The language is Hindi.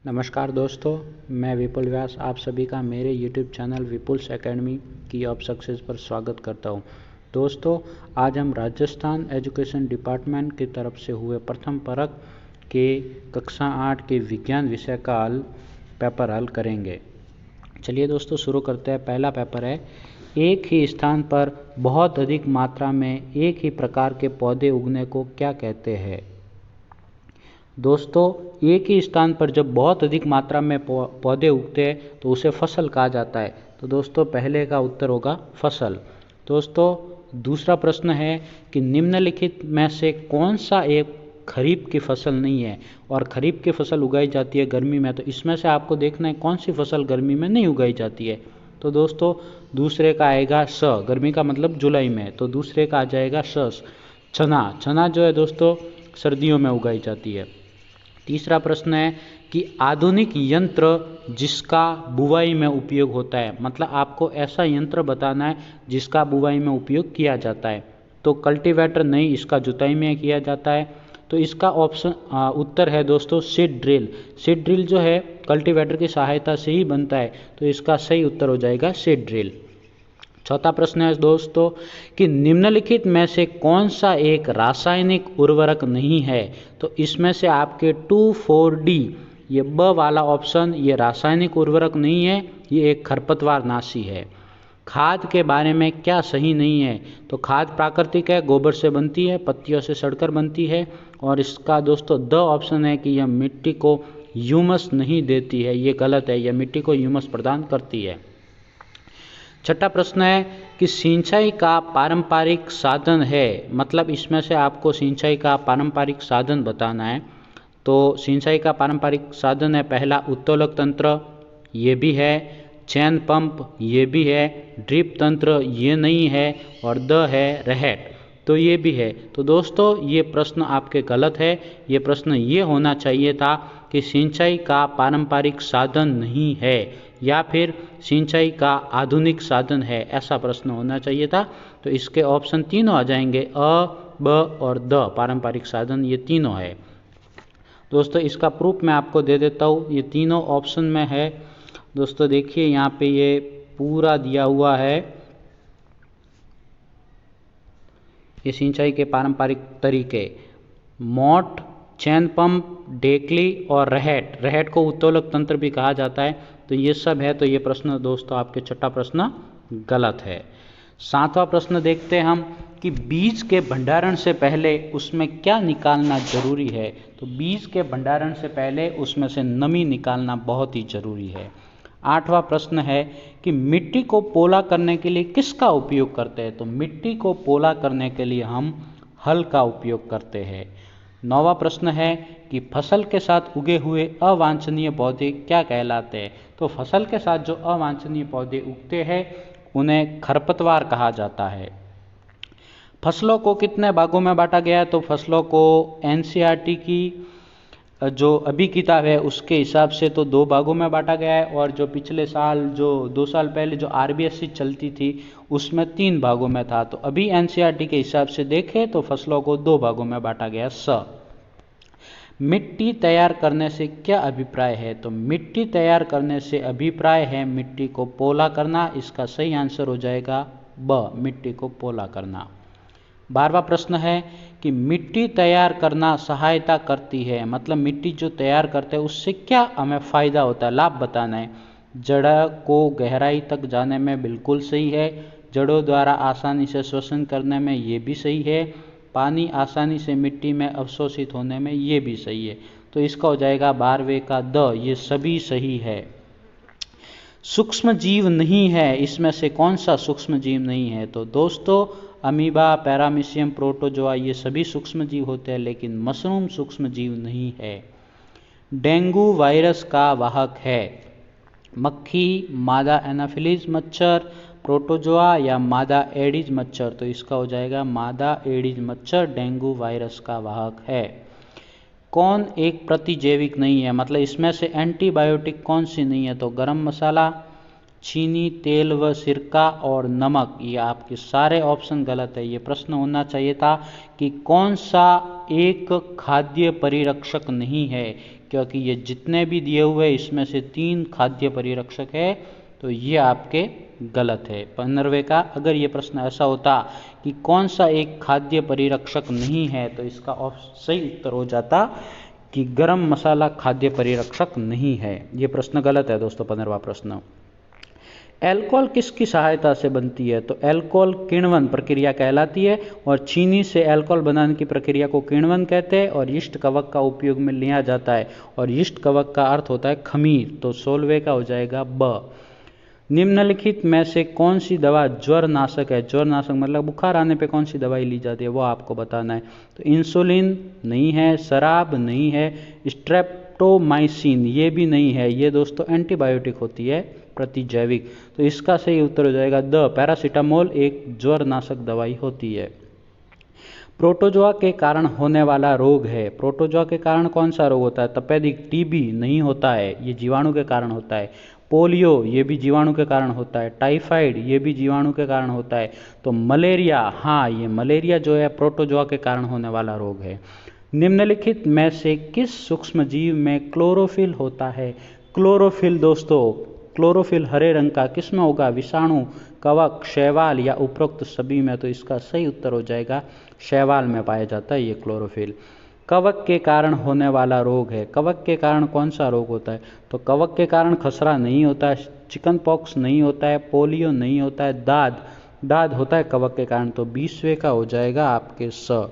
नमस्कार दोस्तों, मैं विपुल व्यास आप सभी का मेरे YouTube चैनल विपुल्स एकेडमी की ऑफ सक्सेस पर स्वागत करता हूं। दोस्तों, आज हम राजस्थान एजुकेशन डिपार्टमेंट की तरफ से हुए प्रथम परख के कक्षा 8 के विज्ञान विषय का पेपर हल करेंगे। चलिए दोस्तों शुरू करते हैं। पहला पेपर है, एक ही स्थान पर बहुत अधिक मात्रा में एक ही प्रकार के पौधे उगने को क्या कहते हैं। दोस्तों, एक ही स्थान पर जब बहुत अधिक मात्रा में पौधे उगते हैं तो उसे फसल कहा जाता है। तो दोस्तों पहले का उत्तर होगा फसल। दोस्तों दूसरा प्रश्न है कि निम्नलिखित में से कौन सा एक खरीफ की फसल नहीं है, और खरीफ की फसल उगाई जाती है गर्मी में, तो इसमें से आपको देखना है कौन सी फसल गर्मी में नहीं उगाई जाती है। तो दोस्तों दूसरे का आएगा स, गर्मी का मतलब जुलाई में, तो दूसरे का आ जाएगा स, चना। चना जो है दोस्तों सर्दियों में उगाई जाती है। तीसरा प्रश्न है कि आधुनिक यंत्र जिसका बुवाई में उपयोग होता है, मतलब आपको ऐसा यंत्र बताना है जिसका बुवाई में उपयोग किया जाता है। तो कल्टीवेटर नहीं, इसका जुताई में किया जाता है। तो इसका ऑप्शन उत्तर है दोस्तों सीड ड्रिल। सीड ड्रिल जो है कल्टीवेटर की सहायता से ही बनता है, तो इसका सही उत्तर हो जाएगा सीड ड्रिल। चौथा प्रश्न है दोस्तों कि निम्नलिखित में से कौन सा एक रासायनिक उर्वरक नहीं है। तो इसमें से आपके 2,4-D ये ब वाला ऑप्शन ये रासायनिक उर्वरक नहीं है, ये एक खरपतवार नाशी है। खाद के बारे में क्या सही नहीं है। तो खाद प्राकृतिक है, गोबर से बनती है, पत्तियों से सड़कर बनती है। और इसका दोस्तों द ऑप्शन है कि यह मिट्टी को ह्यूमस नहीं देती है, ये गलत है, यह मिट्टी को ह्यूमस प्रदान करती है। छठा प्रश्न है कि सिंचाई का पारंपरिक साधन है, मतलब इसमें से आपको सिंचाई का पारंपरिक साधन बताना है। तो सिंचाई का पारंपरिक साधन है पहला उत्तोलक तंत्र, ये भी है, चैन पंप ये भी है, ड्रिप तंत्र ये नहीं है, और द है रहेट, तो ये भी है। तो दोस्तों ये प्रश्न आपके गलत है। ये प्रश्न ये होना चाहिए था कि सिंचाई का पारंपरिक साधन नहीं है या फिर सिंचाई का आधुनिक साधन है, ऐसा प्रश्न होना चाहिए था। तो इसके ऑप्शन तीनों आ जाएंगे, अ, ब और द, पारंपरिक साधन ये तीनों है। दोस्तों इसका प्रूफ मैं आपको दे देता हूँ, ये तीनों ऑप्शन में है। दोस्तों देखिए यहाँ पे ये पूरा दिया हुआ है, ये सिंचाई के पारंपरिक तरीके, मोट, चैन पंप, डेकली और रहेट। रहेट को उत्तोलक तंत्र भी कहा जाता है। तो ये सब है, तो ये प्रश्न दोस्तों आपके छठा प्रश्न गलत है। सातवां प्रश्न देखते हैं हम कि बीज के भंडारण से पहले उसमें क्या निकालना जरूरी है। तो बीज के भंडारण से पहले उसमें से नमी निकालना बहुत ही जरूरी है। आठवां प्रश्न है कि मिट्टी को पोला करने के लिए किसका उपयोग करते हैं। तो मिट्टी को पोला करने के लिए हम हल का उपयोग करते हैं। नौवां प्रश्न है कि फसल के साथ उगे हुए अवांछनीय पौधे क्या कहलाते हैं। तो फसल के साथ जो अवांछनीय पौधे उगते हैं उन्हें खरपतवार कहा जाता है। फसलों को कितने भागों में बांटा गया है। तो फसलों को एनसीईआरटी की जो अभी किताब है उसके हिसाब से तो 2 भागों में बांटा गया है, और जो पिछले साल जो 2 साल पहले जो आरबीएससी चलती थी उसमें 3 भागों में था। तो अभी एनसीईआरटी के हिसाब से देखें तो फसलों को 2 भागों में बांटा गया। मिट्टी तैयार करने से क्या अभिप्राय है। तो मिट्टी तैयार करने से अभिप्राय है मिट्टी को पोला करना, इसका सही आंसर हो जाएगा ब, मिट्टी को पोला करना। 12वां प्रश्न है कि मिट्टी तैयार करना सहायता करती है, मतलब मिट्टी जो तैयार करते हैं उससे क्या हमें फ़ायदा होता है, लाभ बताना है। जड़ को गहराई तक जाने में बिल्कुल सही है, जड़ों द्वारा आसानी से श्वसन करने में ये भी सही है, पानी आसानी से मिट्टी में अवशोषित होने में ये भी सही है। तो इसका हो जाएगा 12वें का द, ये सभी सही है। सूक्ष्म जीव नहीं है, इसमें से कौन सा सूक्ष्म जीव नहीं है। तो दोस्तों अमीबा, पैरामीशियम, प्रोटोजोआ ये सभी सूक्ष्म जीव होते हैं, लेकिन मशरूम सूक्ष्म जीव नहीं है। डेंगू वायरस का वाहक है मक्खी, मादा एनाफिलीज मच्छर, प्रोटोजोआ या मादा एडिज मच्छर। तो इसका हो जाएगा मादा एडिज मच्छर डेंगू वायरस का वाहक है। कौन एक प्रतिजैविक नहीं है, मतलब इसमें से एंटीबायोटिक कौन सी नहीं है। तो गरम मसाला, चीनी, तेल व सिरका और नमक, ये आपके सारे ऑप्शन गलत है। ये प्रश्न होना चाहिए था कि कौन सा एक खाद्य परिरक्षक नहीं है, क्योंकि ये जितने भी दिए हुए इसमें से 3 खाद्य परिरक्षक है, तो ये आपके गलत है। 15वें का अगर ये प्रश्न ऐसा होता कि कौन सा एक खाद्य परिरक्षक नहीं है, तो इसका सही उत्तर हो जाता कि गरम मसाला खाद्य परिरक्षक नहीं है। ये प्रश्न गलत है दोस्तों, 15वां प्रश्न। एल्कोहल किसकी सहायता से बनती है? तो एल्कोहल किण्वन प्रक्रिया कहलाती है और चीनी से एल्कोहल बनाने की प्रक्रिया को किण्वन कहते हैं और यीस्ट कवक का उपयोग में लिया जाता है और यीस्ट कवक का अर्थ होता है खमीर। तो 16वें का हो जाएगा ब। निम्नलिखित में से कौन सी दवा ज्वर नाशक है? ज्वर नाशक मतलब बुखार आने पे कौन सी दवाई ली जाती है, वो आपको बताना है। तो इंसुलिन नहीं है, शराब नहीं है, स्ट्रेप्टोमाइसिन ये भी नहीं है, ये दोस्तों एंटीबायोटिक होती है प्रतिजैविक। तो इसका सही उत्तर हो जाएगा द। पैरासीटामोल एक ज्वर नाशक दवाई होती है। प्रोटोजोआ के कारण होने वाला रोग है। प्रोटोजोआ के कारण कौन सा रोग होता है? तपेदिक टीबी नहीं होता है, ये जीवाणु के कारण होता है। पोलियो ये भी जीवाणु के कारण होता है। टाइफाइड ये भी जीवाणु के कारण होता है। तो मलेरिया, हाँ ये मलेरिया जो है प्रोटोजोआ के कारण होने वाला रोग है। निम्नलिखित में से किस सूक्ष्मजीव में क्लोरोफिल होता है? क्लोरोफिल दोस्तों, क्लोरोफिल हरे रंग का किस में होगा? विषाणु, कवक, शैवाल या उपरोक्त सभी में। तो इसका सही उत्तर हो जाएगा शैवाल में पाया जाता है ये क्लोरोफिल। कवक के कारण होने वाला रोग है। कवक के कारण कौन सा रोग होता है? तो कवक के कारण खसरा नहीं होता है, चिकन पॉक्स नहीं होता है, पोलियो नहीं होता है, दाद होता है कवक के कारण। तो 20वें का हो जाएगा आपके स।